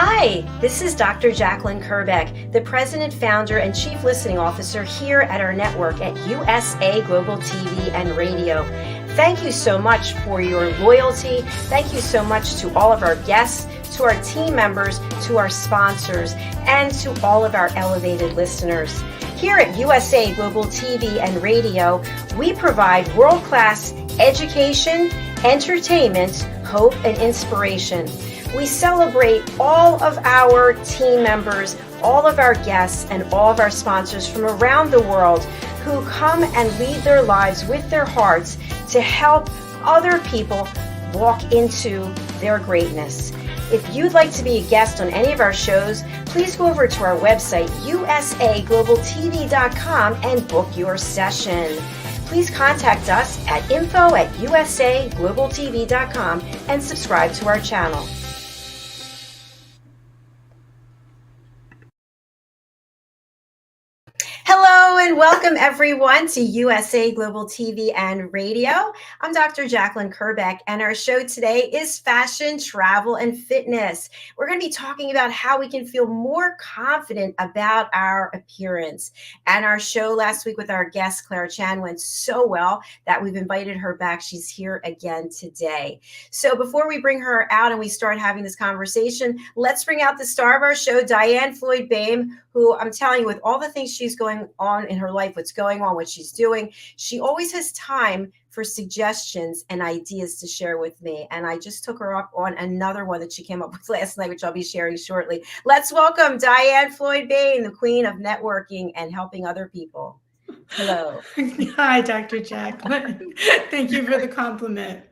Hi, this is Dr. JACALYN KERBECK, the President, Founder, and Chief Listening Officer here at our network at USA Global TV and Radio. Thank you so much for your loyalty. Thank you so much to all of our guests, to our team members, to our sponsors, and to all of our elevated listeners. Here at USA Global TV and Radio, we provide world-class education, entertainment, hope, and inspiration. We celebrate all of our team members, all of our guests, and all of our sponsors from around the world who come and lead their lives with their hearts to help other people walk into their greatness. If you'd like to be a guest on any of our shows, please go over to our website, usaglobaltv.com, and book your session. Please contact us at info@usaglobaltv.com and subscribe to our channel. Hello and welcome everyone to USA Global TV and Radio. I'm Dr. JACALYN KERBECK, and our show today is fashion, travel, and fitness. We're going to be talking about how we can feel more confident about our appearance. And our show last week with our guest, Chen, went so well that we've invited her back. She's here again today. So before we bring her out and we start having this conversation, let's bring out the star of our show, Diane Floyd Bame, who I'm telling you, with all the things she's going on in her life, what's going on, what she's doing, she always has time for suggestions and ideas to share with me. And I just took her up on another one that she came up with last night, which I'll be sharing shortly. Let's welcome Diane Floyd Bame, the queen of networking and helping other people. Hello. Hi, Dr. JACALYN. Thank you for the compliment.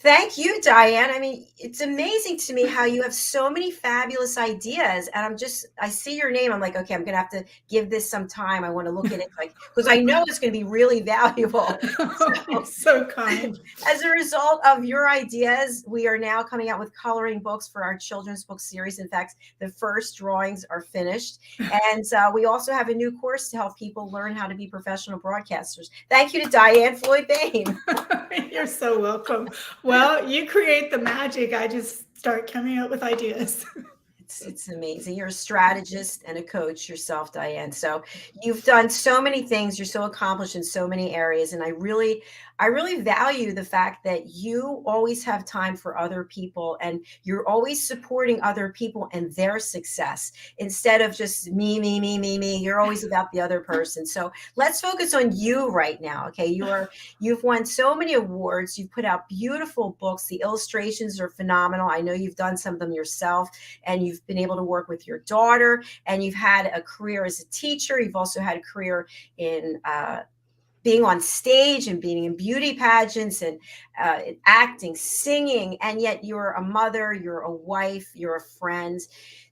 Thank you, Diane. I mean, it's amazing to me how you have so many fabulous ideas. And I see your name. I'm like, okay, I'm going to have to give this some time. I want to look at it because I know it's going to be really valuable. So kind. As a result of your ideas, we are now coming out with coloring books for our children's book series. In fact, the first drawings are finished. And we also have a new course to help people learn how to be professional broadcasters. Thank you to Diane Floyd Bame. You're so welcome. Well, you create the magic. I just start coming up with ideas. It's amazing. You're a strategist and a coach yourself, Diane. So you've done so many things. You're so accomplished in so many areas. And I really value the fact that you always have time for other people and you're always supporting other people and their success instead of just me. You're always about the other person. So let's focus on you right now. Okay. You've won so many awards. You've put out beautiful books. The illustrations are phenomenal. I know you've done some of them yourself, and you've been able to work with your daughter, and you've had a career as a teacher. You've also had a career in, being on stage and being in beauty pageants and acting, singing, and yet you're a mother, you're a wife, you're a friend.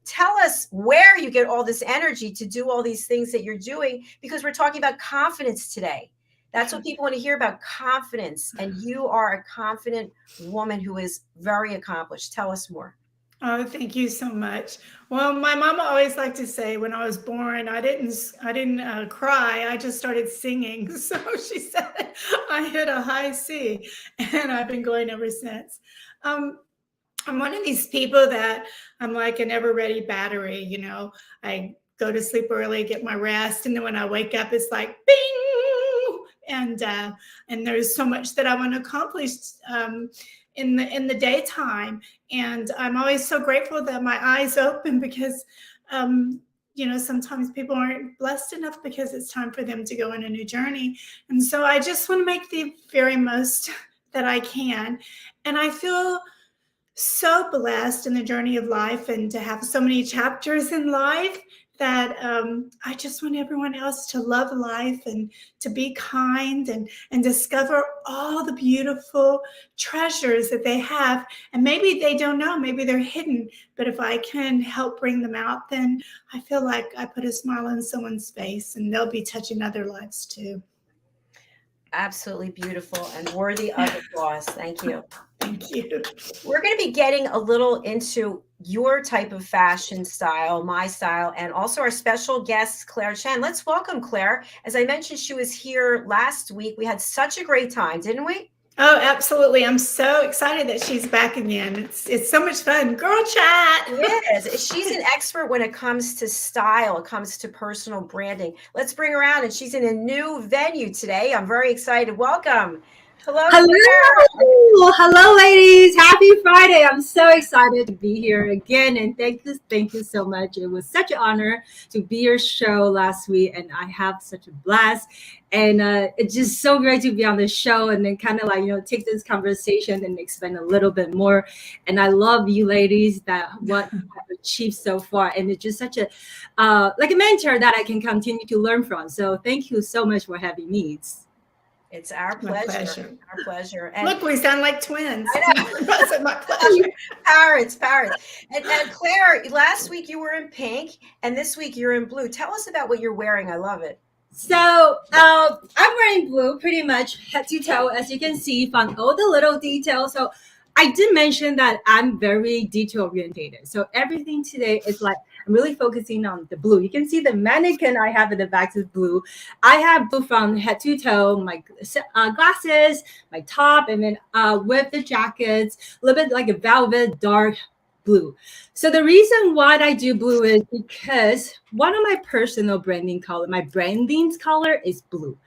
Tell us where you get all this energy to do all these things that you're doing, because we're talking about confidence today. That's what people want to hear about, confidence. And you are a confident woman who is very accomplished. Tell us more. Oh, thank you so much. Well, my mama always liked to say when I was born, I didn't cry. I just started singing. So she said I hit a high C, and I've been going ever since. I'm one of these people that I'm like an ever-ready battery. You know, I go to sleep early, get my rest, and then when I wake up, it's like bing, and there's so much that I want to accomplish in the daytime. And I'm always so grateful that my eyes open because, sometimes people aren't blessed enough because it's time for them to go on a new journey. And so I just want to make the very most that I can. And I feel so blessed in the journey of life and to have so many chapters in life that I just want everyone else to love life and to be kind and discover all the beautiful treasures that they have. And maybe they don't know, maybe they're hidden, but if I can help bring them out, then I feel like I put a smile on someone's face and they'll be touching other lives too. Absolutely beautiful and worthy of applause. Thank you. Thank you. We're going to be getting a little into your type of fashion style, my style, and also our special guest, Chen. Let's welcome Claire. As I mentioned, she was here last week. We had such a great time, didn't we? Oh, absolutely. I'm so excited that she's back again. It's so much fun. Girl chat. Yes, she's an expert when it comes to style, it comes to personal branding. Let's bring her on, and she's in a new venue today. I'm very excited. Welcome. Hello, Claire. Hello, hello, ladies. Happy Friday. I'm so excited to be here again. And thank you so much. It was such an honor to be your show last week. And I have such a blast. And it's just so great to be on the show and then kind of like, take this conversation and expand a little bit more. And I love you ladies that what you have achieved so far. And it's just such a, like a mentor that I can continue to learn from. So thank you so much for having me. It's our pleasure. Our pleasure. And look, we sound like twins. I know. My pleasure. Parents. And Claire, last week you were in pink, and this week you're in blue. Tell us about what you're wearing. I love it. So I'm wearing blue pretty much head to toe, as you can see from all the little details. So I did mention that I'm very detail orientated. So everything today is like, I'm really focusing on the blue. You can see the mannequin I have in the back is blue. I have blue from head to toe, my glasses, my top, and then with the jackets, a little bit like a velvet dark blue. So the reason why I do blue is because one of my personal branding color, my branding's color is blue.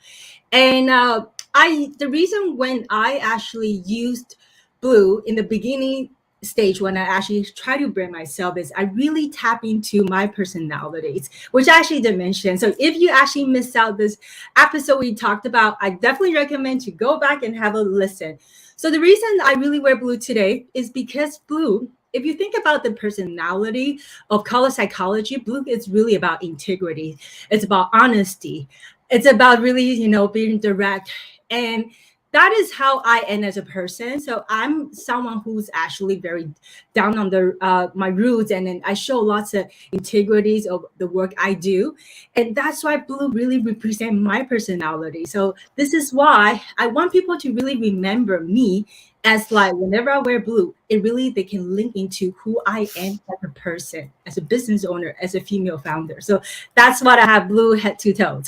And the reason when I actually used blue in the beginning stage when I actually try to brand myself is I really tap into my personalities, which I actually did mention. So if you actually missed out this episode we talked about, I definitely recommend to go back and have a listen. So the reason I really wear blue today is because blue, if you think about the personality of color psychology, blue is really about integrity. It's about honesty. It's about really, being direct. And that is how I am as a person. So I'm someone who's actually very down on my roots, and then I show lots of integrities of the work I do, and that's why blue really represents my personality. So this is why I want people to really remember me as like whenever I wear blue, they can link into who I am as a person, as a business owner, as a female founder. So that's what I have blue head to toe.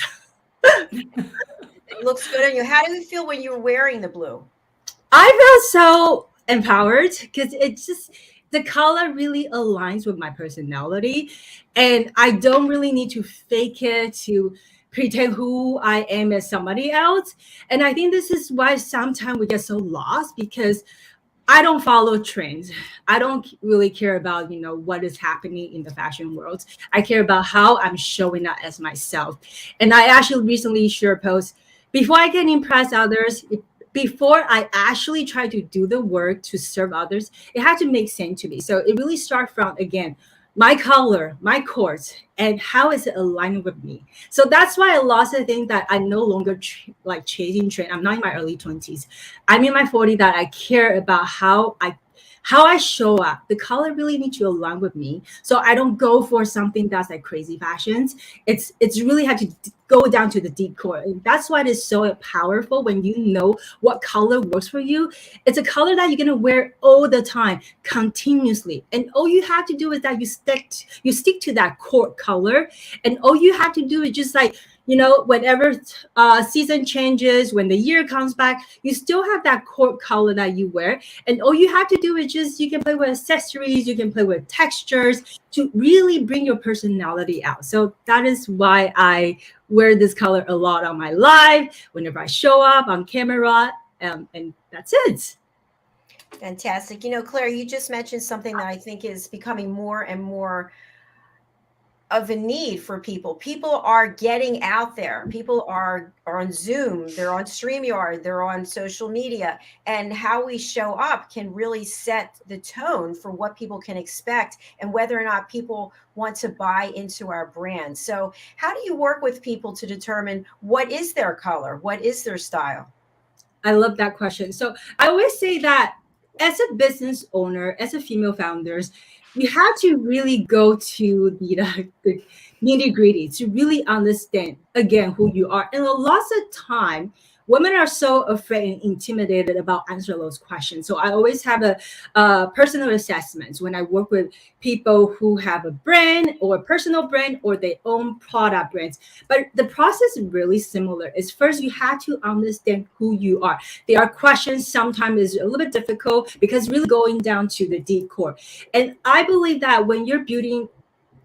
It looks good on you. How do you feel when you're wearing the blue? I feel so empowered because it's just the color really aligns with my personality, and I don't really need to fake it to pretend who I am as somebody else. And I think this is why sometimes we get so lost, because I don't follow trends. I don't really care about, what is happening in the fashion world. I care about how I'm showing up as myself. And I actually recently shared a post, before I can impress others, before I actually try to do the work to serve others, it had to make sense to me. So it really starts from, again, my color, my course, and how is it aligning with me. So that's why I lost the thing that I no longer like chasing trend. I'm not in my early 20s. I'm in my 40s that I care about how I show up. The color really needs to align with me. So I don't go for something that's like crazy fashions. It's really had to go down to the deep core. And that's why it is so powerful when you know what color works for you. It's a color that you're going to wear all the time, continuously. And all you have to do is that you stick to that core color. And all you have to do is just like, whenever season changes, when the year comes back, you still have that core color that you wear. And all you have to do is just, you can play with accessories, you can play with textures to really bring your personality out. So that is why I wear this color a lot on my live, whenever I show up on camera, and that's it. Fantastic. Claire, you just mentioned something that I think is becoming more and more of a need for people. People are getting out there. People are on Zoom, they're on StreamYard, they're on social media, and how we show up can really set the tone for what people can expect and whether or not people want to buy into our brand. So how do you work with people to determine what is their color, what is their style? I love that question. So I always say that as a business owner, as a female founders, you have to really go to the nitty gritty to really understand, again, who you are. And a lot of time women are so afraid and intimidated about answering those questions. So I always have a personal assessments when I work with people who have a brand or a personal brand or their own product brands. But the process is really similar. Is first you have to understand who you are. There are questions sometimes is a little bit difficult because really going down to the deep core. And I believe that when you're building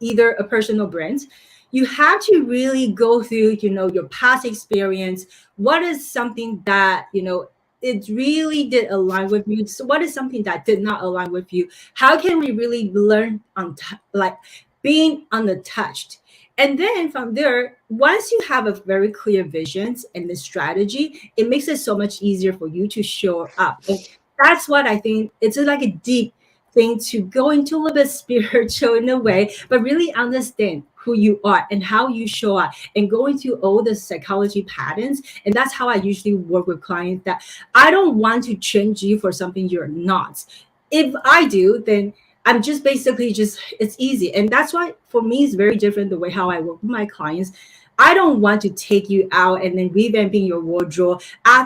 either a personal brand, you have to really go through, your past experience. What is something that, it really did align with you? So what is something that did not align with you? How can we really learn on like being unattached? And then from there, once you have a very clear visions and the strategy, it makes it so much easier for you to show up. And that's what I think. It's like a deep thing to go into a little bit spiritual in a way, but really understand who you are and how you show up and go into all the psychology patterns. And that's how I usually work with clients, that I don't want to change you for something you're not. If I do, then I'm just basically it's easy. And that's why for me, it's very different the way how I work with my clients. I don't want to take you out and then revamping your wardrobe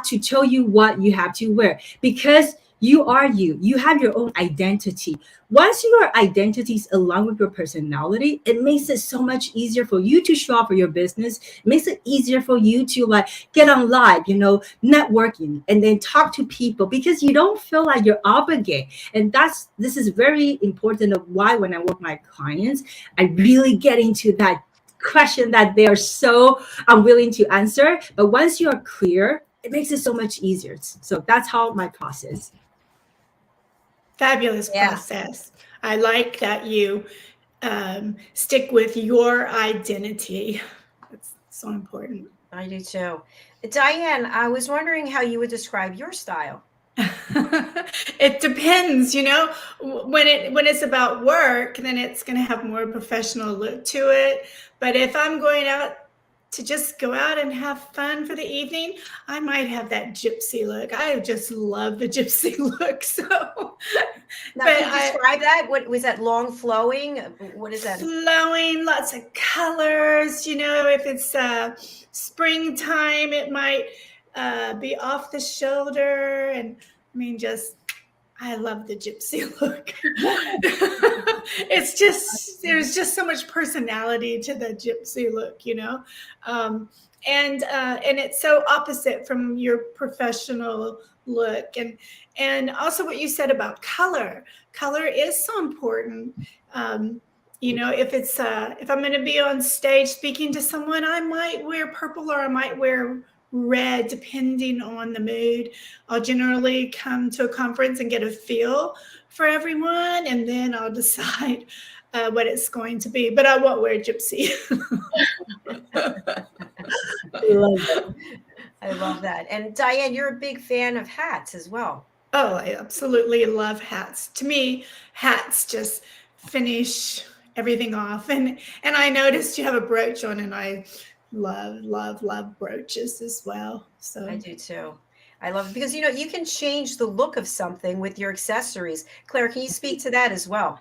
to tell you what you have to wear, because you are you. You have your own identity. Once your identities align with your personality, it makes it so much easier for you to show up for your business. It makes it easier for you to like get on live, networking and then talk to people, because you don't feel like you're obligated. And this is very important of why when I work with my clients, I really get into that question that they are so unwilling to answer. But once you're clear, it makes it so much easier. So that's how my process. Fabulous process. I like that you stick with your identity. It's so important. I do too. Diane, I was wondering how you would describe your style. It depends, when it's about work, then it's going to have more professional look to it. But if I'm going out to just go out and have fun for the evening, I might have that gypsy look. I just love the gypsy look. So, now, can you describe that? What was that? Long flowing? What is that? Flowing, lots of colors. If it's springtime, it might be off the shoulder, and I love the gypsy look. There's just so much personality to the gypsy look, and it's so opposite from your professional look. And also what you said about color is so important. If I'm going to be on stage speaking to someone, I might wear purple or I might wear red, depending on the mood. I'll generally come to a conference and get a feel for everyone, and then I'll decide what it's going to be. But I won't wear gypsy. I love that. And Diane, you're a big fan of hats as well. Oh, I absolutely love hats. To me, hats just finish everything off. And I noticed you have a brooch on, and I love brooches as well. So I do too. I love it because you can change the look of something with your accessories. Claire, can you speak to that as well?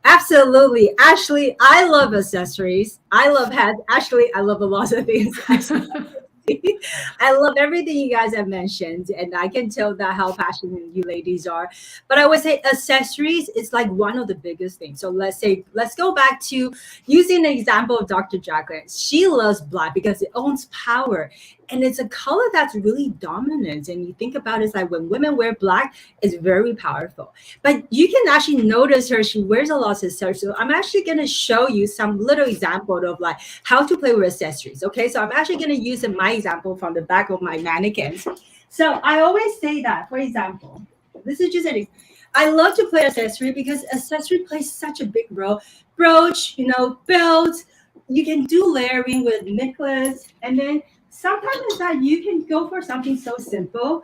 Absolutely. Ashley, I love accessories. I love hats. Actually, I love a lot of things. I love everything you guys have mentioned, and I can tell that how passionate you ladies are. But I would say accessories is like one of the biggest things. So let's go back to using the example of Dr. JACALYN. She loves black because it owns power. And it's a color that's really dominant. And you think about it, it's like when women wear black, it's very powerful. But you can actually notice her, she wears a lot of accessories. So I'm actually going to show you some little example of like how to play with accessories. Okay, so I'm actually going to use my example from the back of my mannequins. So I always say that, for example, this is just an I love to play accessory because accessory plays such a big role. Brooch, belt, you can do layering with necklace, and then sometimes it's that you can go for something so simple,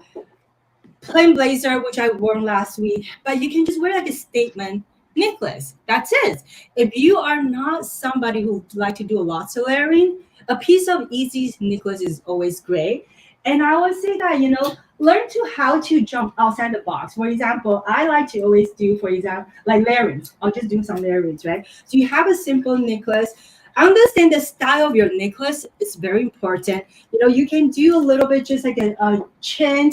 plain blazer, which I wore last week, but you can just wear like a statement necklace. That's it. If you are not somebody who like to do a lot of layering, a piece of easy necklace is always great. And I would say that, learn how to jump outside the box. For example, I like to always do, for example, like layerings. I'll just do some layerings, right? So you have a simple necklace. understand the style of your necklace is very important. You can do a little bit just like a chain,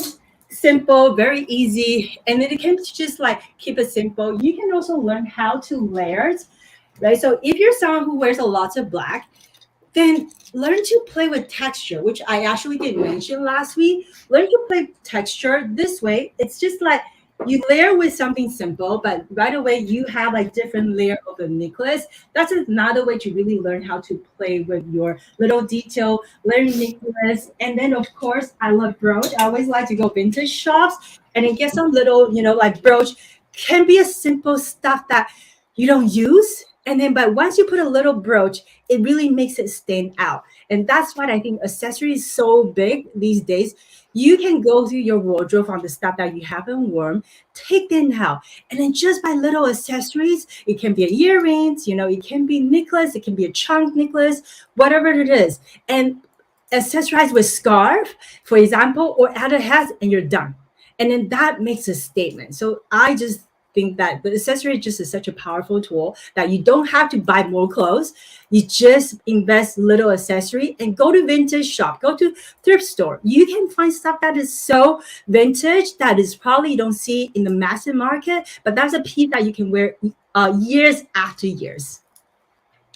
simple, very easy, and then it can just like keep it simple. You can also learn how to layer it, right? So if you're someone who wears a lot of black, then learn to play with texture, which I actually did mention last week. Learn to play with texture this way. It's just like you layer with something simple, but right away you have like different layer of the necklace. That's another way to really learn how to play with your little detail, learn necklace. And then of course, I love brooch. I always like to go vintage shops and then get some little, like brooch. Can be a simple stuff that you don't use. And then, but once you put a little brooch, it really makes it stand out. And that's why I think accessory is so big these days. You can go through your wardrobe on the stuff that you haven't worn, take them out, and then just buy little accessories. It can be earrings, it can be necklace, it can be a chunk necklace, whatever it is, and accessorize with scarf, for example, or add a hat, and you're done. And then that makes a statement. So I just think that the accessory just is such a powerful tool that you don't have to buy more clothes. You just invest little accessory and go to vintage shop, go to thrift store. You can find stuff that is so vintage that is probably you don't see in the massive market, but that's a piece that you can wear years after years.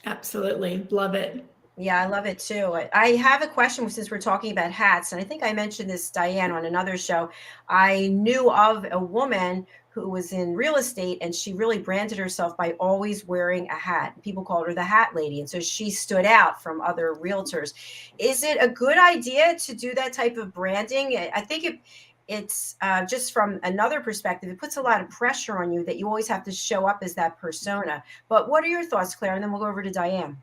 Absolutely. Love it. Yeah, I love it too. I have a question since we're talking about hats, and I think I mentioned this, Diane, on another show. I knew of a woman who was in real estate, and she really branded herself by always wearing a hat. People called her the hat lady, and so she stood out from other realtors. Is it a good idea to do that type of branding? I think it's just from another perspective, it puts a lot of pressure on you that you always have to show up as that persona. But what are your thoughts, Claire? And then we'll go over to Diane.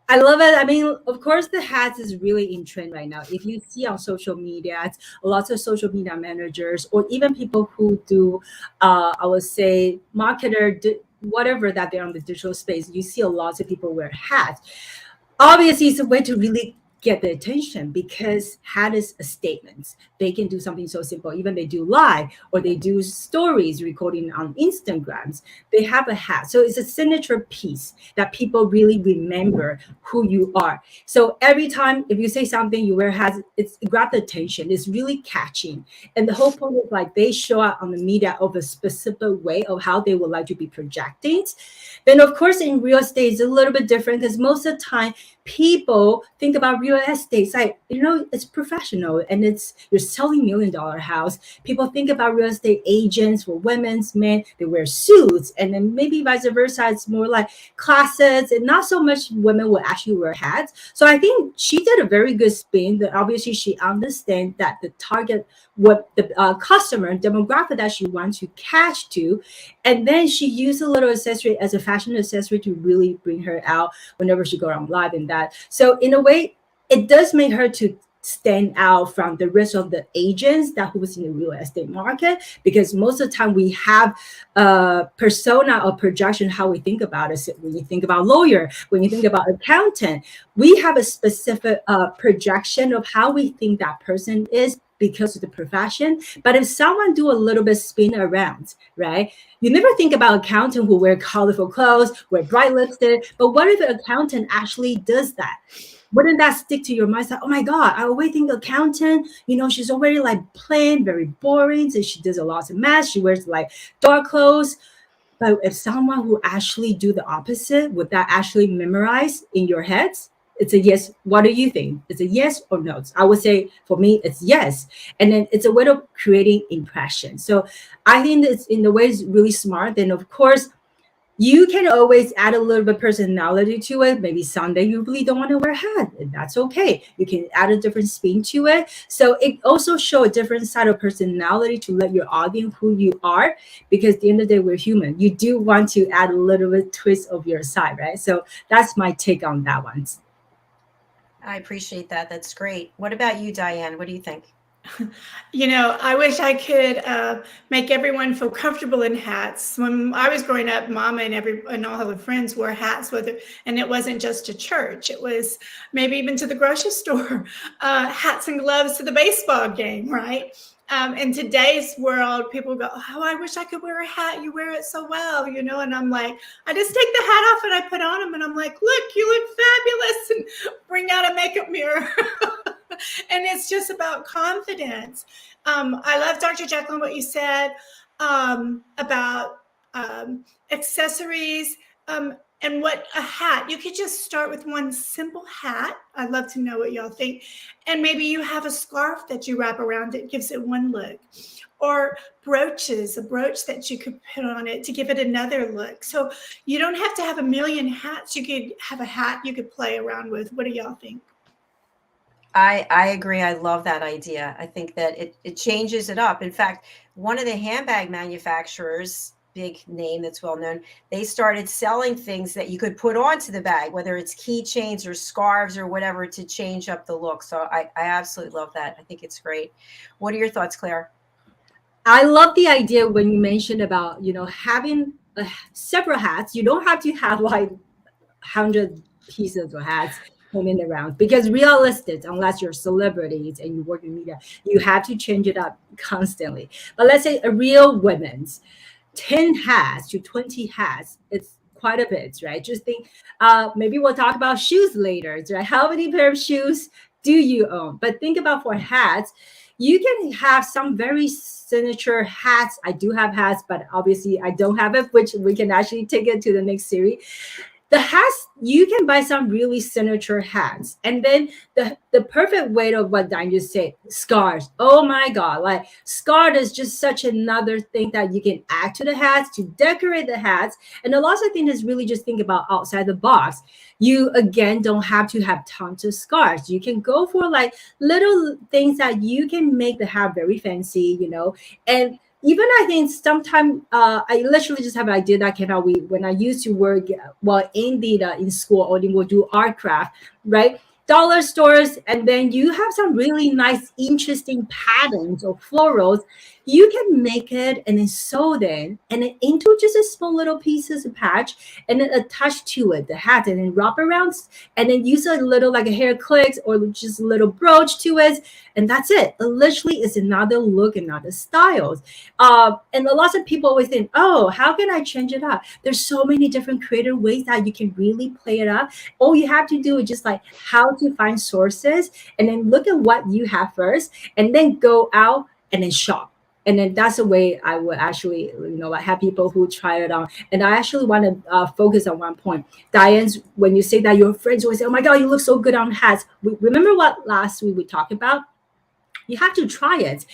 I love it. I mean, of course, the hats is really in trend right now. If you see on social media, it's lots of social media managers or even people who do, I would say, marketer, whatever that they're on the digital space. You see a lot of people wear hats. Obviously, it's a way to really get the attention because hat is a statement. They can do something so simple. Even they do live or they do stories recording on Instagrams. They have a hat. So it's a signature piece that people really remember who you are. So every time if you say something, you wear hats, it's grab the attention. It's really catching. And the whole point is like they show up on the media of a specific way of how they would like to be projecting. Then of course in real estate it's a little bit different because most of the time people think about real estate. It's like, it's professional and you're selling $1 million house. People think about real estate agents for women's men, they wear suits, and then maybe vice versa. It's more like classes and not so much women will actually wear hats. So I think she did a very good spin that obviously she understands that the target, what the customer demographic that she wants to catch to. And then she used a little accessory as a fashion accessory to really bring her out whenever she go on live and that. So in a way, it does make her to stand out from the rest of the agents that who's in the real estate market, because most of the time we have a persona or projection how we think about it. When you think about lawyer, when you think about accountant, we have a specific projection of how we think that person is because of the profession. But if someone do a little bit spin around, right? You never think about accountant who wear colorful clothes, wear bright lipstick, but what if an accountant actually does that? Wouldn't that stick to your mind? It's like, oh my God, I always think accountant, she's already like plain, very boring. So she does a lot of math. She wears like dark clothes. But if someone who actually do the opposite, would that actually memorize in your heads? It's a yes. What do you think? It's a yes or no. I would say for me, it's yes. And then it's a way of creating impression. So I think it's in the way it's really smart. Then of course, you can always add a little bit of personality to it. Maybe Sunday you really don't want to wear a hat, and that's okay. You can add a different spin to it. So it also shows a different side of personality to let your audience who you are, because at the end of the day, we're human. You do want to add a little bit twist of your side, right? So that's my take on that one. I appreciate that. That's great. What about you, Diane? What do you think? I wish I could make everyone feel comfortable in hats. When I was growing up, Mama and all her friends wore hats with it, and it wasn't just to church. It was maybe even to the grocery store, hats and gloves to the baseball game, right? In today's world, people go, oh, I wish I could wear a hat. You wear it so well, you know? And I'm like, I just take the hat off and I put on them and I'm like, look, you look fabulous, and bring out a makeup mirror. And it's just about confidence. I love, Dr. JACALYN, what you said about accessories. And what a hat, you could just start with one simple hat. I'd love to know what y'all think. And maybe you have a scarf that you wrap around it, gives it one look. Or brooches, a brooch that you could put on it to give it another look. So you don't have to have a million hats. You could have a hat you could play around with. What do y'all think? I agree. I love that idea. I think that it changes it up. In fact, one of the handbag manufacturers, big name that's well known, they started selling things that you could put onto the bag, whether it's keychains or scarves or whatever, to change up the look. So I absolutely love that. I think it's great. What are your thoughts, Claire? I love the idea when you mentioned about, having several hats. You don't have to have like 100 pieces of hats hanging around, because realistic, unless you're celebrities and you work in media, you have to change it up constantly. But let's say a real women's 10 hats to 20 hats, it's quite a bit, right? Just think, maybe we'll talk about shoes later, right? How many pair of shoes do you own? But think about for hats, you can have some very signature hats. I do have hats, but obviously I don't have it, which we can actually take it to the next series. The hats, you can buy some really signature hats. And then the perfect way of what Diane just said, scarves. Oh my God, like scarf is just such another thing that you can add to the hats to decorate the hats. And the last thing is really just think about outside the box. You, again, don't have to have tons of scarves. You can go for like little things that you can make the hat very fancy, and even I think sometimes I literally just have an idea that came out when I used to work in school, or we'll do art craft, right? Dollar stores, and then you have some really nice, interesting patterns or florals. You can make it and then sew them and then into just a small little pieces of patch, and then attach to it the hat, and then wrap around, and then use a little like a hair clicks or just a little brooch to it, and that's it. It literally is another look, another styles. And a lot of people always think, oh, how can I change it up? There's so many different creative ways that you can really play it up. All you have to do is just like how to find sources, and then look at what you have first, and then go out and then shop. And then that's the way I would actually, like have people who try it on. And I actually want to focus on one point. Diane's, when you say that your friends always say, oh my God, you look so good on hats. Remember what last week we talked about? You have to try it.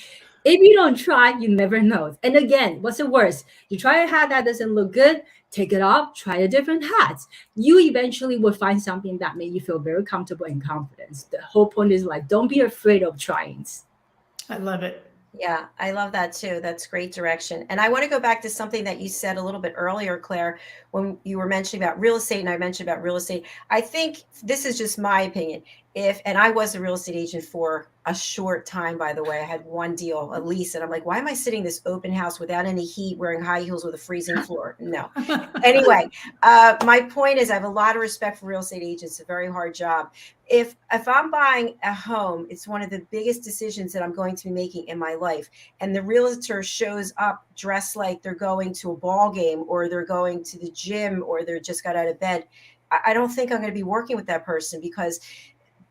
If you don't try, you never know. And again, what's the worst? You try a hat that doesn't look good, take it off, try a different hat. You eventually will find something that made you feel very comfortable and confident. The whole point is like, don't be afraid of trying. I love it. Yeah, I love that too. That's great direction. And I want to go back to something that you said a little bit earlier, Claire, when you were mentioning about real estate, and I mentioned about real estate. I think this is just my opinion. And I was a real estate agent for a short time, by the way. I had one deal, a lease, and I'm like, why am I sitting in this open house without any heat, wearing high heels with a freezing floor? No. Anyway, my point is I have a lot of respect for real estate agents. It's a very hard job. If I'm buying a home, it's one of the biggest decisions that I'm going to be making in my life. And the realtor shows up dressed like they're going to a ball game, or they're going to the gym, or they're just got out of bed. I don't think I'm going to be working with that person, because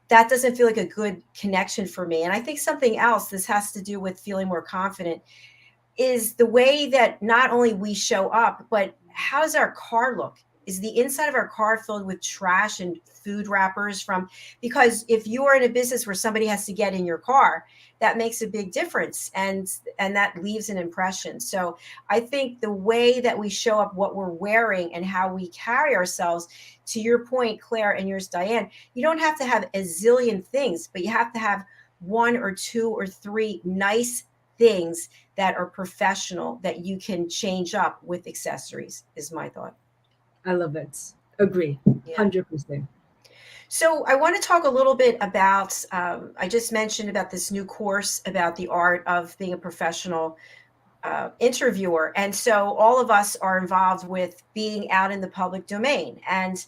that doesn't feel like a good connection for me. And I think something else, this has to do with feeling more confident, is the way that not only we show up, but how does our car look? Is the inside of our car filled with trash and food wrappers because if you are in a business where somebody has to get in your car, that makes a big difference. And that leaves an impression. So I think the way that we show up, what we're wearing, and how we carry ourselves, to your point, Claire, and yours, Diane, you don't have to have a zillion things, but you have to have one or two or three nice things that are professional that you can change up with accessories, is my thought. I love it. Agree. 100%. So I want to talk a little bit about, I just mentioned about this new course about the art of being a professional interviewer. And so all of us are involved with being out in the public domain. And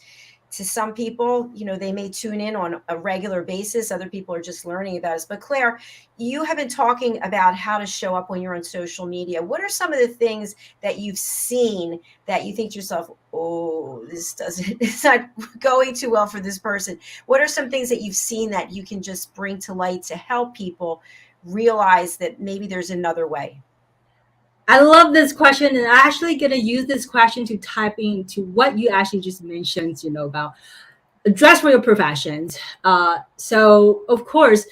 to some people, they may tune in on a regular basis. Other people are just learning about us. But Claire, you have been talking about how to show up when you're on social media. What are some of the things that you've seen that you think to yourself, oh, it's not going too well for this person? What are some things that you've seen that you can just bring to light to help people realize that maybe there's another way? I love this question, and I'm actually going to use this question to type into what you actually just mentioned, about dress for your professions. So, of course,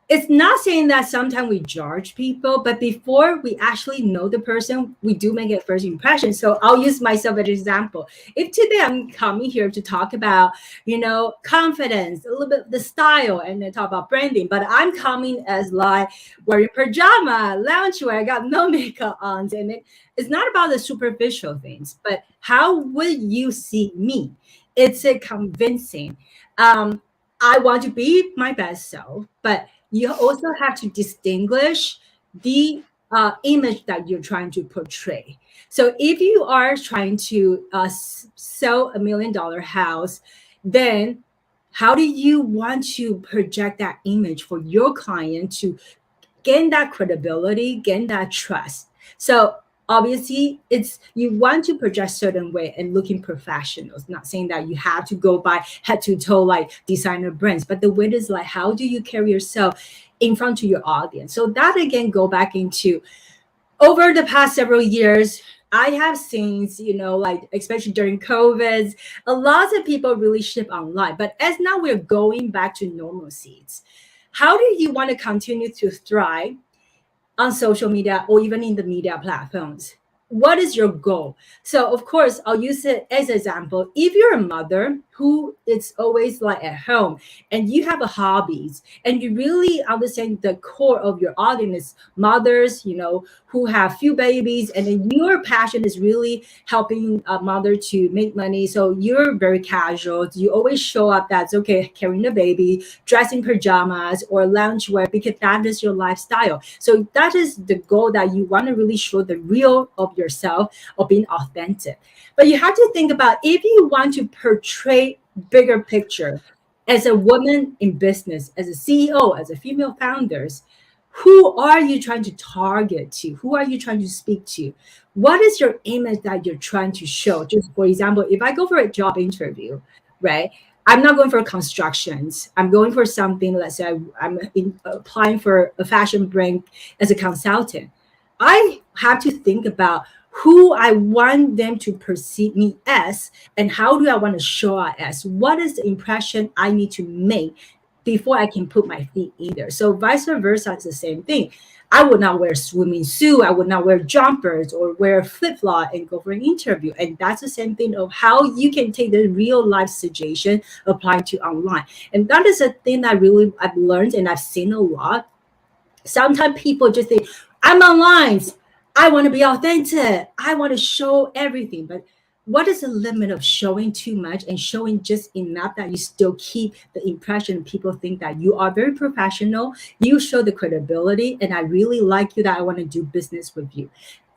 it's not saying that sometimes we judge people, but before we actually know the person, we do make a first impression. So I'll use myself as an example. If today I'm coming here to talk about, confidence, a little bit the style, and then talk about branding, but I'm coming as like wearing pajama, loungewear, I got no makeup on, and it's not about the superficial things, but how would you see me? It's a convincing. I want to be my best self, but you also have to distinguish the image that you're trying to portray. So if you are trying to sell $1 million house, then how do you want to project that image for your client to gain that credibility, gain that trust? So obviously it's you want to project certain way and looking professional. It's not saying that you have to go by head to toe like designer brands, but the way is like how do you carry yourself in front of your audience? So that again go back into over the past several years. I have seen, like especially during COVID, a lot of people really ship online. But as now we're going back to normalcy, how do you want to continue to thrive on social media or even in the media platforms? What is your goal? So of course, I'll use it as an example. If you're a mother who is always like at home and you have a hobbies and you really understand the core of your audience, mothers, who have few babies, and then your passion is really helping a mother to make money. So you're very casual. You always show up that's okay, carrying a baby, dressing pajamas or loungewear because that is your lifestyle. So that is the goal that you want to really show the real of yourself or being authentic. But you have to think about if you want to portray bigger picture as a woman in business, as a CEO, as a female founders, who are you trying to target to? Who are you trying to speak to? What is your image that you're trying to show? Just for example, if I go for a job interview, right? I'm not going for constructions. I'm going for something, let's say applying for a fashion brand as a consultant. I have to think about who I want them to perceive me as and how do I want to show up as. What is the impression I need to make before I can put my feet in there? So vice versa, it's the same thing. I would not wear swimming suit. I would not wear jumpers or wear flip-flop and go for an interview. And that's the same thing of how you can take the real life situation applied to online. And that is a thing that really I've learned and I've seen a lot. Sometimes people just think, I'm online. I want to be authentic. I want to show everything. But what is the limit of showing too much and showing just enough that you still keep the impression people think that you are very professional, you show the credibility, and I really like you, that I want to do business with you?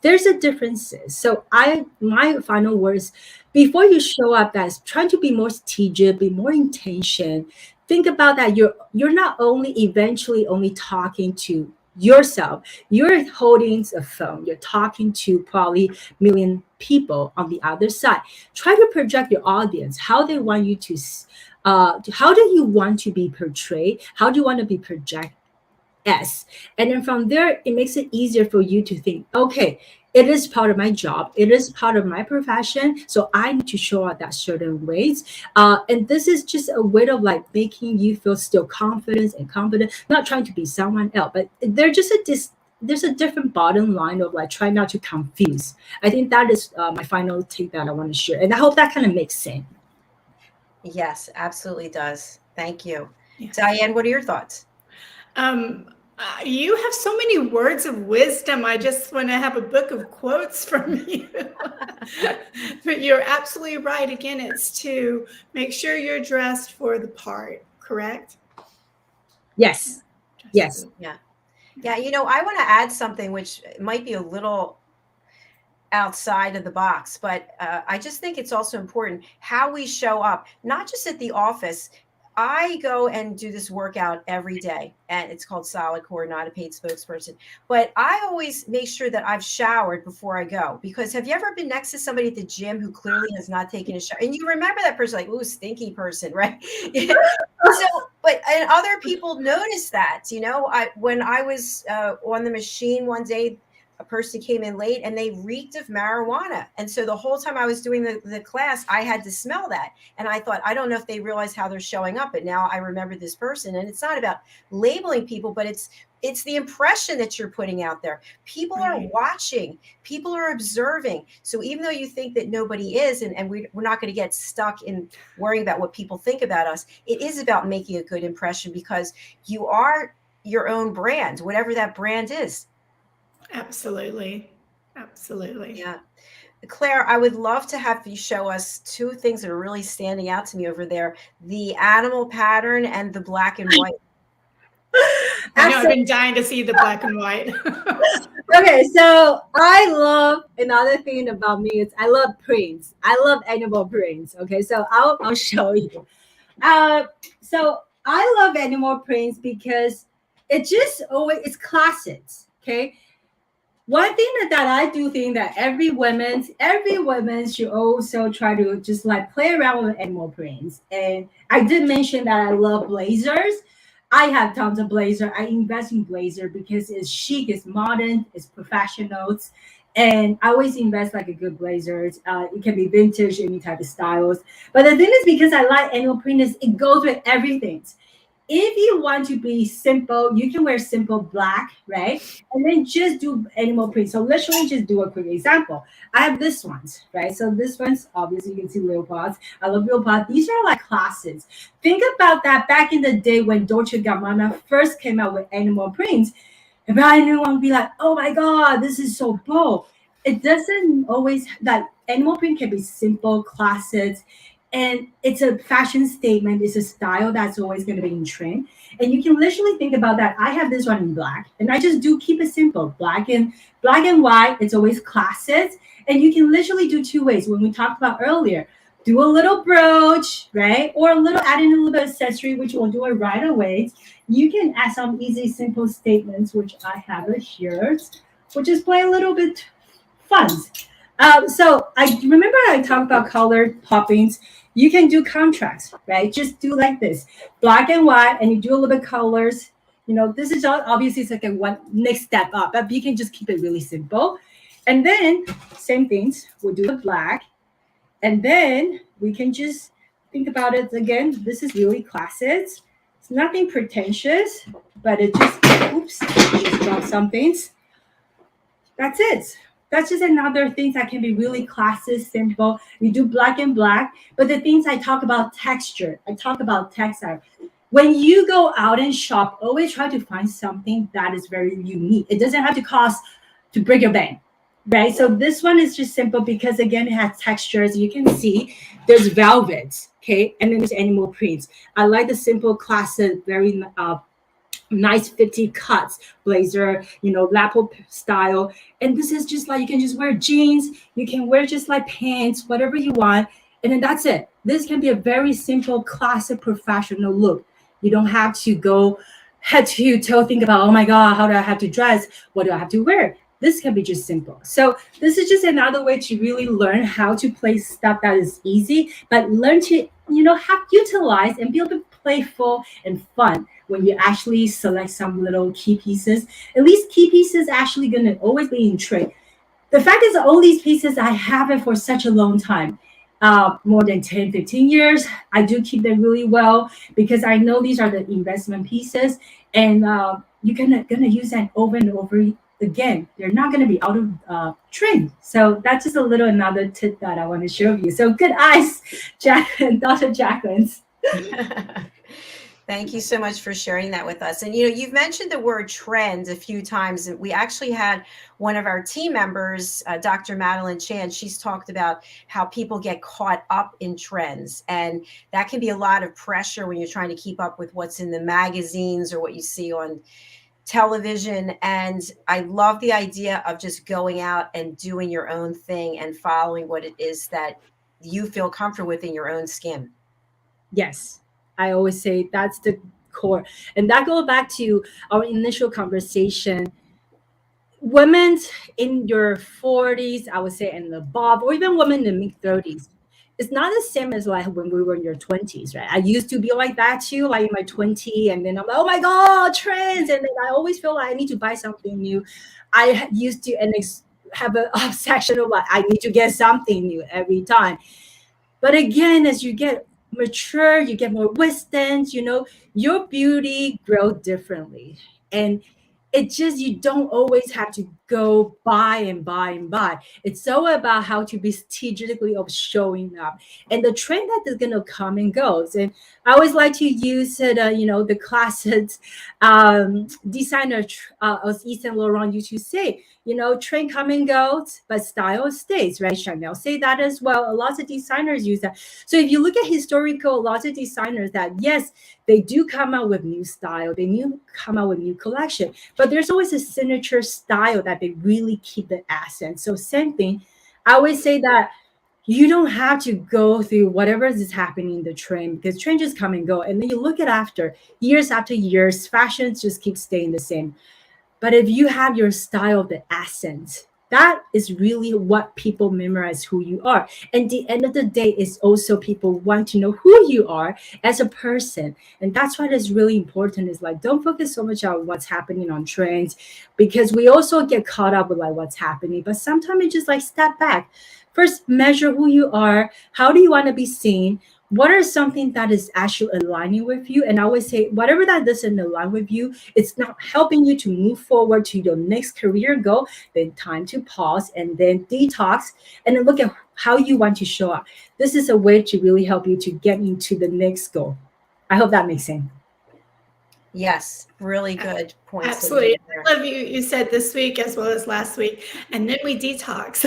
There's a differences. So my final words, before you show up, that's trying to be more strategic, be more intention. Think about that you're not only eventually only talking to yourself, you're holding a phone, you're talking to probably million people on the other side. Try to project your audience, how they want you to how do you want to be portrayed, how do you want to be projected as, and then from there it makes it easier for you to think, okay, it is part of my job, it is part of my profession, so I need to show up that certain ways, and this is just a way of like making you feel still confident and confident, not trying to be someone else, but there's a different bottom line of like try not to confuse. I think that is my final take that I want to share, and I hope that kind of makes sense. Yes, absolutely does. Thank you. Yeah. Diane, what are your thoughts? You have so many words of wisdom. I just want to have a book of quotes from you. But you're absolutely right. Again, it's to make sure you're dressed for the part, correct? Yes. Yes. Yeah. Yeah. I want to add something which might be a little, outside of the box, but I just think it's also important how we show up, not just at the office. I go and do this workout every day, and it's called Solid Core, not a paid spokesperson. But I always make sure that I've showered before I go, because have you ever been next to somebody at the gym who clearly has not taken a shower? And you remember that person, like, ooh, stinky person, right? So, but and other people notice that, when I was on the machine one day, a person came in late and they reeked of marijuana. And so the whole time I was doing the class, I had to smell that. And I thought, I don't know if they realize how they're showing up, but now I remember this person. And it's not about labeling people, but it's the impression that you're putting out there. People are watching, people are observing. So even though you think that nobody is, and we're not going to get stuck in worrying about what people think about us, it is about making a good impression, because you are your own brand, whatever that brand is. Absolutely. Absolutely. Yeah. Claire, I would love to have you show us two things that are really standing out to me over there: the animal pattern and the black and white. I know, I've been dying to see the black and white. Okay, so I love, another thing about me is I love prints. I love animal prints. Okay, so I'll show you. So I love animal prints because it just always, it's classics. Okay. One thing that I do think that every woman should also try to just like play around with animal prints. And I did mention that I love blazers. I have tons of blazer. I invest in blazer because it's chic, it's modern, it's professionals. And I always invest like a good blazers. It can be vintage, any type of styles. But the thing is, because I like animal print, is it goes with everything. If you want to be simple, you can wear simple black, right? And then just do animal print. So literally just do a quick example. I have this ones, right? So this one's, obviously you can see leopards. I love leopards. These are like classics. Think about that back in the day when Dolce & Gabbana first came out with animal prints. And anyone would be like, oh my God, this is so bold. It doesn't always, that animal print can be simple, classics. And it's a fashion statement. It's a style that's always going to be in trend. And you can literally think about that. I have this one in black, and I just do keep it simple. Black and white. It's always classics. And you can literally do two ways. When we talked about earlier, do a little brooch, right? Or add in a little bit of accessory, which we'll do it right away. You can add some easy, simple statements, which I have it here, which is play a little bit fun. So I remember I talked about color poppings. You can do contrast, right? Just do like this, black and white, and you do a little bit colors. This is all, obviously it's like a one next step up, but you can just keep it really simple. And then same things, we'll do the black, and then we can just think about it again. This is really classic. It's nothing pretentious, but it just, oops, just drop some things. That's it. That's just another thing that can be really classic, simple. We do black and black, but the things I talk about texture, I talk about textile. When you go out and shop, always try to find something that is very unique. It doesn't have to cost to break your bank, right? So this one is just simple because again, it has textures. You can see there's velvets, okay? And then there's animal prints. I like the simple, classic, very nice fitted cuts blazer, lapel style. And this is just like, you can just wear jeans, you can wear just like pants, whatever you want, and then that's it. This can be a very simple, classic, professional look. You don't have to go head to toe, think about, oh my God, how do I have to dress, what do I have to wear? This can be just simple. So this is just another way to really learn how to play stuff that is easy, but learn to utilize and be able to playful and fun when you actually select some little key pieces. At least key pieces actually going to always be in trend. The fact is, all these pieces, I have it for such a long time, more than 10, 15 years. I do keep them really well because I know these are the investment pieces, and you're gonna use that over and over again. They're not going to be out of trend. So that's just a little another tip that I want to share with you. So good eyes, Dr. JACALYN. Thank you so much for sharing that with us. And you've mentioned the word trend a few times. And we actually had one of our team members, Dr. Madeline Chen. She's talked about how people get caught up in trends, and that can be a lot of pressure when you're trying to keep up with what's in the magazines or what you see on television, and I love the idea of just going out and doing your own thing and following what it is that you feel comfortable with in your own skin. Yes, I always say that's the core. And that goes back to our initial conversation. Women in your 40s, I would say, and above, or even women in the mid 30s, it's not the same as like when we were in your 20s, right? I used to be like that too, like in my 20s, and then I'm like, oh my God, trends. And then I always feel like I need to buy something new. I used to have an obsession of like, I need to get something new every time. But again, as you get mature, you get more wisdom, your beauty grows differently. And it just, you don't always have to go buy and buy and buy. It's so about how to be strategically of showing up. And the trend that is going to come and goes. And I always like to use it, the classic designer, as Yves Saint Laurent used to say, trend come and goes, but style stays, right? Chanel say that as well. Lots of designers use that. So if you look at historical, lots of designers that, yes, they do come out with new style, come out with new collection, but there's always a signature style that they really keep the essence. So same thing, I always say that you don't have to go through whatever is happening in the trend, because trend just come and go. And then you look at after years, fashions just keep staying the same. But if you have your style, the essence, that is really what people memorize who you are. And the end of the day is also people want to know who you are as a person. And that's why it's really important is like, don't focus so much on what's happening on trends, because we also get caught up with like what's happening. But sometimes it's just like step back. First, measure who you are. How do you want to be seen? What are something that is actually aligning with you? And I always say, whatever that doesn't align with you, it's not helping you to move forward to your next career goal, then time to pause and then detox and then look at how you want to show up. This is a way to really help you to get into the next goal. I hope that makes sense. Yes, really good points. Absolutely. I love you said this week as well as last week. And then we detox.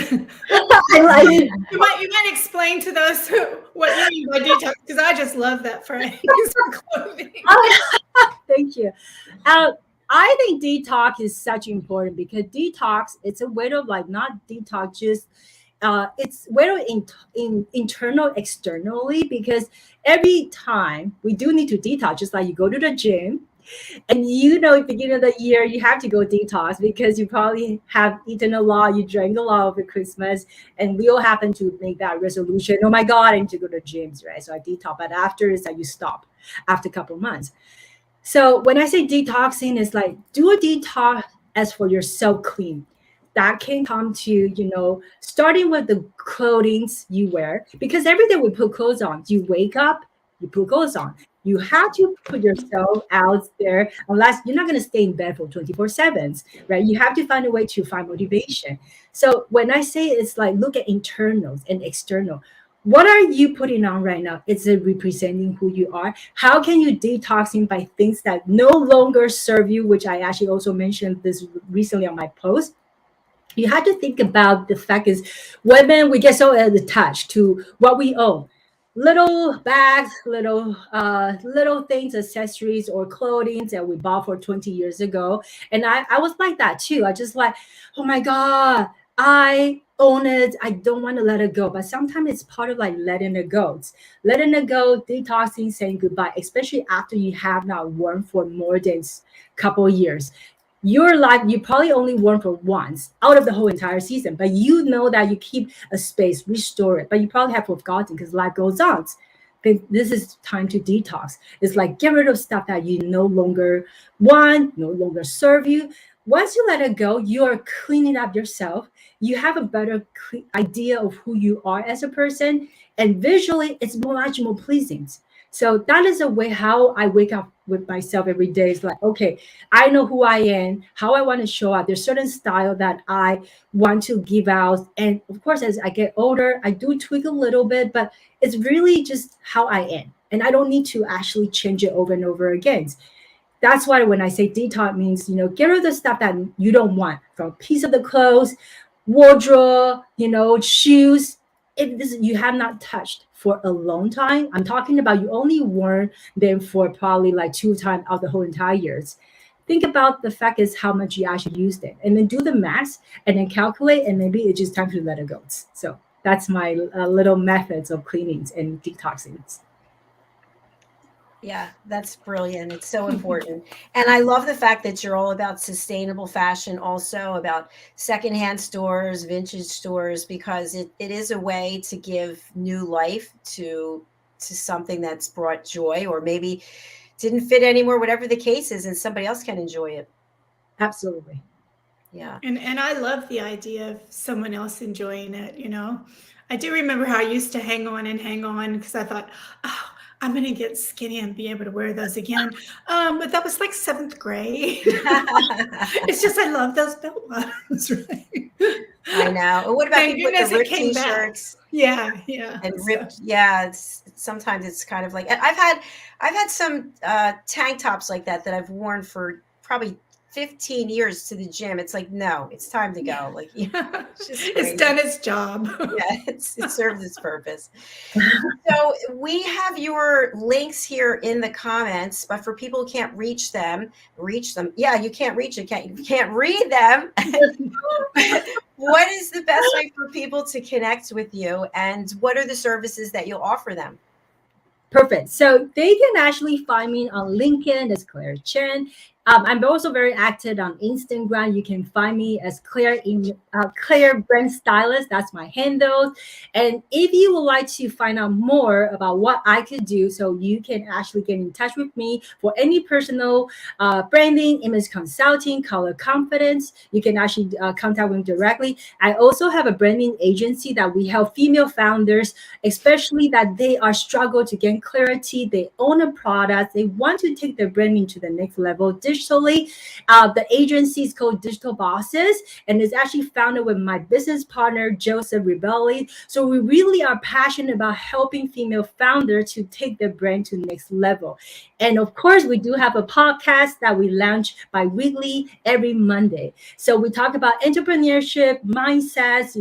I like it. You might explain to those what you mean by detox, because I just love that phrase for clothing. Thank you. I think detox is such important because detox, it's a way to like not detox just it's way to in internal externally, because every time we do need to detox, just like you go to the gym. And beginning of the year, you have to go detox because you probably have eaten a lot, you drank a lot over Christmas, and we all happen to make that resolution. Oh my God, I need to go to gyms, right? So I detox, but after it's like you stop after a couple of months. So when I say detoxing, it's like do a detox as for yourself clean. That can come to, starting with the clothing you wear, because every day we put clothes on. You wake up, you put clothes on. You have to put yourself out there, unless you're not going to stay in bed for 24/7, right? You have to find a way to find motivation. So when I say it's like, look at internals and external. What are you putting on right now? Is it representing who you are? How can you detoxing by things that no longer serve you, which I actually also mentioned this recently on my post. You have to think about the fact is women, we get so attached to what we own. Little bags, little things, accessories or clothing that we bought for 20 years ago. And I was like that too. I just like, oh my God, I own it. I don't want to let it go. But sometimes it's part of like letting it go. It's letting it go, detoxing, saying goodbye, especially after you have not worn for more than a couple of years. Your life, you probably only worn for once out of the whole entire season, but you know that you keep a space, restore it, but you probably have forgotten because life goes on. Then this is time to detox. It's like get rid of stuff that you no longer want, no longer serve you. Once you let it go, you are cleaning up yourself. You have a better idea of who you are as a person, and visually, it's much more pleasing. So that is a way how I wake up with myself every day. It's like, okay, I know who I am, how I want to show up. There's certain style that I want to give out. And of course, as I get older, I do tweak a little bit, but it's really just how I am. And I don't need to actually change it over and over again. That's why when I say detox means, get rid of the stuff that you don't want, from a piece of the clothes, wardrobe, shoes. If this you have not touched for a long time, I'm talking about you only worn them for probably like 2 times out the whole entire years. think about the fact is how much you actually used it, and then do the math and then calculate, and maybe it's just time to let it go. So that's my little methods of cleanings and detoxing. Yeah, that's brilliant. It's so important. And I love the fact that you're all about sustainable fashion, also about secondhand stores, vintage stores, because it is a way to give new life to something that's brought joy or maybe didn't fit anymore, whatever the case is, and somebody else can enjoy it. Absolutely. Yeah. And I love the idea of someone else enjoying it, you know. I do remember how I used to hang on because I thought, oh, I'm going to get skinny and be able to wear those again. But that was like 7th grade. It's just I love those belt bottoms, right? I know. And what about Thank people with goodness the it ripped came back. t-shirts Yeah. and So, ripped? Yeah, sometimes it's kind of like I've had some tank tops like that I've worn for probably 15 years to the gym. It's like, no, it's time to go. Like, it's just it's crazy. done its job. Yeah, it served its purpose. So we have your links here in the comments, but for people who can't reach them. Yeah, you can't reach it. You can't read them. What is the best way for people to connect with you, and what are the services that you'll offer them? Perfect. So they can actually find me on LinkedIn as Claire Chen. I'm also very active on Instagram. You can find me as Claire Brand Stylist. That's my handle. And if you would like to find out more about what I could do, so you can actually get in touch with me for any personal branding, image consulting, color confidence, you can actually contact me directly. I also have a branding agency that we help female founders, especially that they are struggle to gain clarity. They own a product. They want to take their branding to the next level digitally. The agency is called Digital Bosses, and it's actually founded with my business partner, Joseph Rubelli. So we really are passionate about helping female founders to take their brand to the next level. And of course, we do have a podcast that we launch bi-weekly every Monday. So we talk about entrepreneurship, mindsets,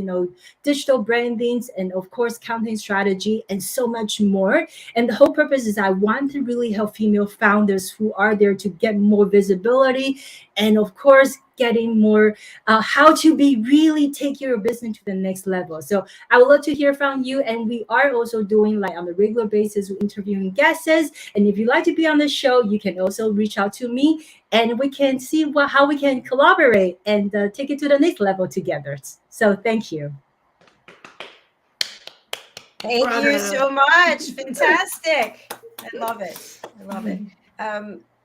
digital brandings, and of course, content strategy, and so much more. And the whole purpose is I want to really help female founders who are there to get more visibility, and of course, getting more how to be really take your business to the next level. So I would love to hear from you. And we are also doing like on a regular basis, interviewing guests. And if you'd like to be on the show, you can also reach out to me and we can see how we can collaborate and take it to the next level together. So thank you. Thank you so much. Fantastic. I love it.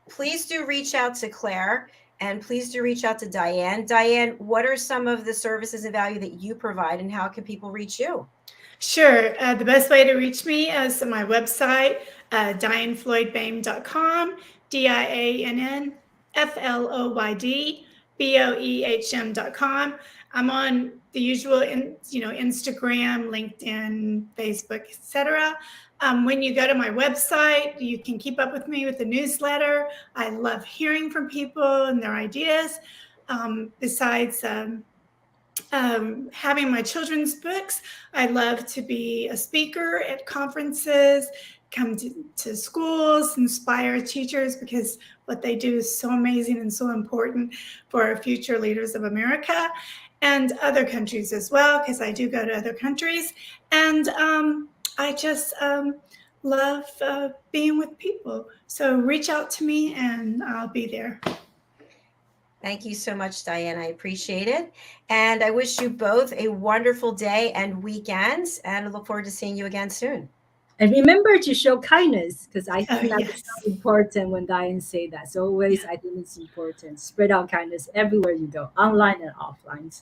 Please do reach out to Claire, and please do reach out to Diane. Diane, what are some of the services and value that you provide, and how can people reach you? Sure. The best way to reach me is my website, DianneFloydBame.com, DianneFloydBoehm.com. I'm on the usual, Instagram, LinkedIn, Facebook, etc. When you go to my website, you can keep up with me with the newsletter. I love hearing from people and their ideas. Besides having my children's books, I love to be a speaker at conferences, come to schools, inspire teachers, because what they do is so amazing and so important for our future leaders of America and other countries as well, because I do go to other countries. And I just love being with people. So reach out to me and I'll be there. Thank you so much, Diane. I appreciate it. And I wish you both a wonderful day and weekend, and I look forward to seeing you again soon. And remember to show kindness, because I think that's yes. important when Diane say that. So always, I think it's important. Spread out kindness everywhere you go, online and offline.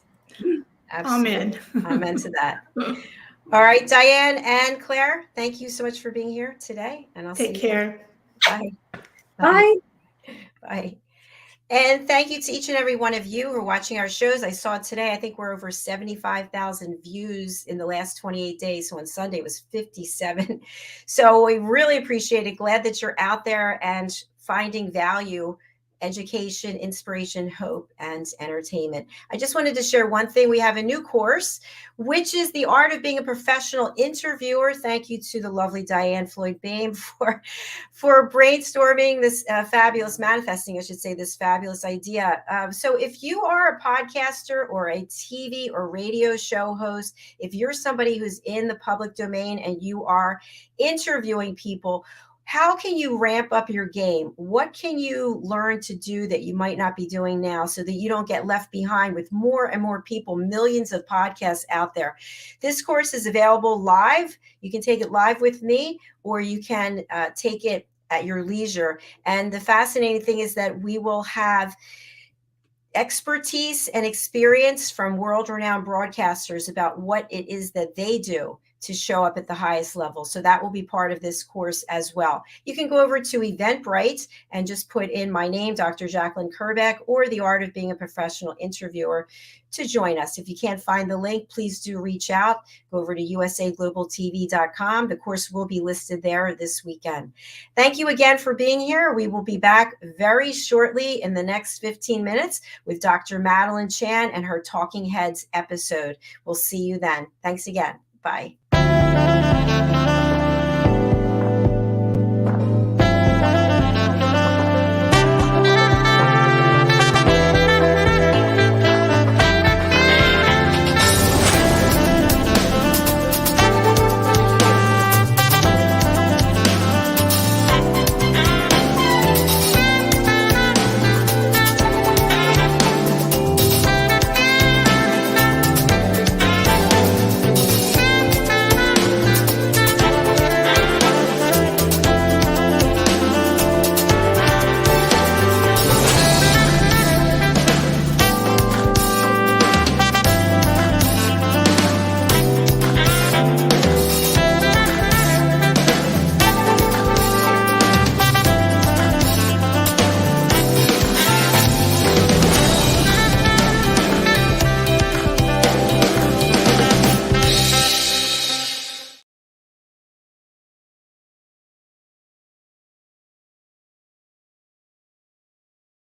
Absolutely. Amen. Amen to that. All right, Diane and Claire, thank you so much for being here today. And I'll Take care. Bye. Bye. Bye. And thank you to each and every one of you who are watching our shows. I saw today, I think we're over 75,000 views in the last 28 days. So on Sunday it was 57. So we really appreciate it. Glad that you're out there and finding value education, inspiration, hope, and entertainment. I just wanted to share one thing. We have a new course, which is the art of being a professional interviewer. Thank you to the lovely Diane, Floyd, Bame for brainstorming this fabulous, manifesting, I should say, this fabulous idea. So if you are a podcaster or a TV or radio show host, if you're somebody who's in the public domain and you are interviewing people, how can you ramp up your game? What can you learn to do that you might not be doing now so that you don't get left behind with more and more people, millions of podcasts out there? This course is available live. You can take it live with me, or you can take it at your leisure. And the fascinating thing is that we will have expertise and experience from world-renowned broadcasters about what it is that they do to show up at the highest level. So that will be part of this course as well. You can go over to Eventbrite and just put in my name, Dr. JACALYN KERBECK, or the art of being a professional interviewer to join us. If you can't find the link, please do reach out. Go over to usaglobaltv.com. The course will be listed there this weekend. Thank you again for being here. We will be back very shortly in the next 15 minutes with Dr. Madeline Chen and her Talking Heads episode. We'll see you then. Thanks again. Bye.